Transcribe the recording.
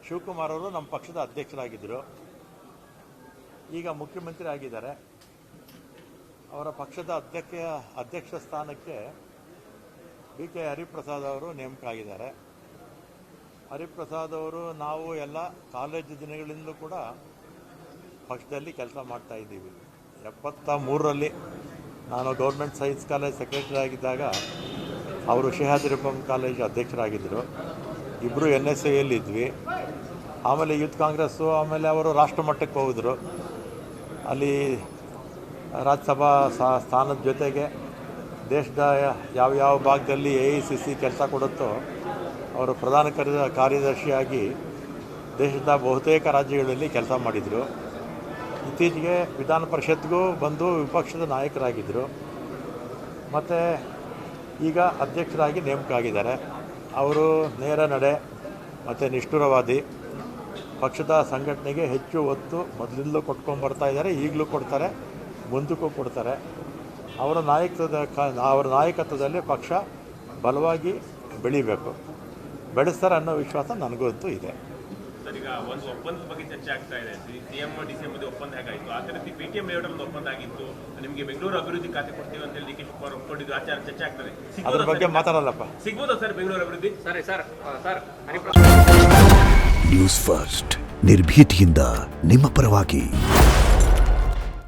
ಶಿವಕುಮಾರ್ ಅವರು ನಮ್ಮ ಪಕ್ಷದ ಅಧ್ಯಕ್ಷರಾಗಿದ್ದರು, ಈಗ ಮುಖ್ಯಮಂತ್ರಿ ಆಗಿದ್ದಾರೆ. ಅವರ ಪಕ್ಷದ ಅಧ್ಯಕ್ಷ ಸ್ಥಾನಕ್ಕೆ BK ಹರಿಪ್ರಸಾದ್ ಅವರು ನೇಮಕ ಆಗಿದ್ದಾರೆ. ಹರಿಪ್ರಸಾದ್ ಅವರು ನಾವು ಎಲ್ಲ ಕಾಲೇಜು ದಿನಗಳಿಂದಲೂ ಕೂಡ ಪಕ್ಷದಲ್ಲಿ ಕೆಲಸ ಮಾಡ್ತಾ ಇದ್ದೀವಿ. 73ರಲ್ಲಿ ನಾನು ಗೌರ್ಮೆಂಟ್ ಸೈನ್ಸ್ ಕಾಲೇಜ್ ಸೆಕ್ರೆಟರಿ ಆಗಿದ್ದಾಗ ಅವರು ಶೇಹಾದ್ರಿಪಂ ಕಾಲೇಜ್ ಅಧ್ಯಕ್ಷರಾಗಿದ್ದರು. ಇಬ್ಬರು NSAಯಲ್ಲಿ ಇದ್ವಿ. ಆಮೇಲೆ ಯೂತ್ ಕಾಂಗ್ರೆಸ್ಸು, ಆಮೇಲೆ ಅವರು ರಾಷ್ಟ್ರ ಮಟ್ಟಕ್ಕೆ ಹೋಗಿದ್ರು. ಅಲ್ಲಿ ರಾಜ್ಯಸಭಾ ಸ್ಥಾನದ ಜೊತೆಗೆ ದೇಶದ ಯಾವ ಭಾಗದಲ್ಲಿ AICC ಕೆಲಸ ಕೊಡುತ್ತೋ ಅವರು ಪ್ರಧಾನ ಕಾರ್ಯದರ್ಶಿಯಾಗಿ ದೇಶದ ಬಹುತೇಕ ರಾಜ್ಯಗಳಲ್ಲಿ ಕೆಲಸ ಮಾಡಿದರು. ಇತ್ತೀಚೆಗೆ ವಿಧಾನ ಪರಿಷತ್ಗೂ ಬಂದು ವಿಪಕ್ಷದ ನಾಯಕರಾಗಿದ್ದರು. ಮತ್ತು ಈಗ ಅಧ್ಯಕ್ಷರಾಗಿ ನೇಮಕ ಆಗಿದ್ದಾರೆ. ಅವರು ನೇರ ನಡೆ ಮತ್ತು ನಿಷ್ಠುರವಾದಿ, ಪಕ್ಷದ ಸಂಘಟನೆಗೆ ಹೆಚ್ಚು ಒತ್ತು ಮೊದಲಿಂದಲೂ ಕೊಟ್ಕೊಂಡ್ಬರ್ತಾ ಇದ್ದಾರೆ, ಈಗಲೂ ಕೊಡ್ತಾರೆ, ಮುಂದಕ್ಕೂ ಕೊಡ್ತಾರೆ. ಅವರ ನಾಯಕತ್ವದಲ್ಲಿ ಪಕ್ಷ ಬಲವಾಗಿ ಬೆಳಿಬೇಕು, ಬೆಳೆಸ್ತಾರೆ ಅನ್ನೋ ವಿಶ್ವಾಸ ನನಗಂತೂ ಇದೆ. ಸರ್, ಈಗ ಒಂದು ಒಪ್ಪಂದದ ಬಗ್ಗೆ ಚರ್ಚೆ ಆಗ್ತಾ ಇದೆ. CM DCM ಒಪ್ಪಂದ ಹೇಗಾಯಿತು, ಆ ಥರ PTM ಲೇಔಟಲ್ಲಿ ಒಪ್ಪಂದ ಆಗಿತ್ತು, ನಿಮಗೆ ಬೆಂಗಳೂರು ಅಭಿವೃದ್ಧಿ ಖಾತೆ ಕೊಡ್ತೀವಿ ಅಂತ ಹೇಳಿ DK ಶಿವಕುಮಾರ್ ಒಪ್ಕೊಂಡಿದ್ದು ಆಚಾರ ಚರ್ಚೆ ಆಗ್ತದೆ. ಅದ್ರ ಬಗ್ಗೆ ಮಾತಾಡಲ್ಲಪ್ಪ. ಸಿಗ್ಬೋದಾ ಸರ್ ಬೆಂಗಳೂರು ಅಭಿವೃದ್ಧಿ? ಸರ್ ನ್ಯೂಸ್ ಫಸ್ಟ್ ನಿರ್ಭೀತಿಯಿಂದ ನಿಮ್ಮ ಪರವಾಗಿ.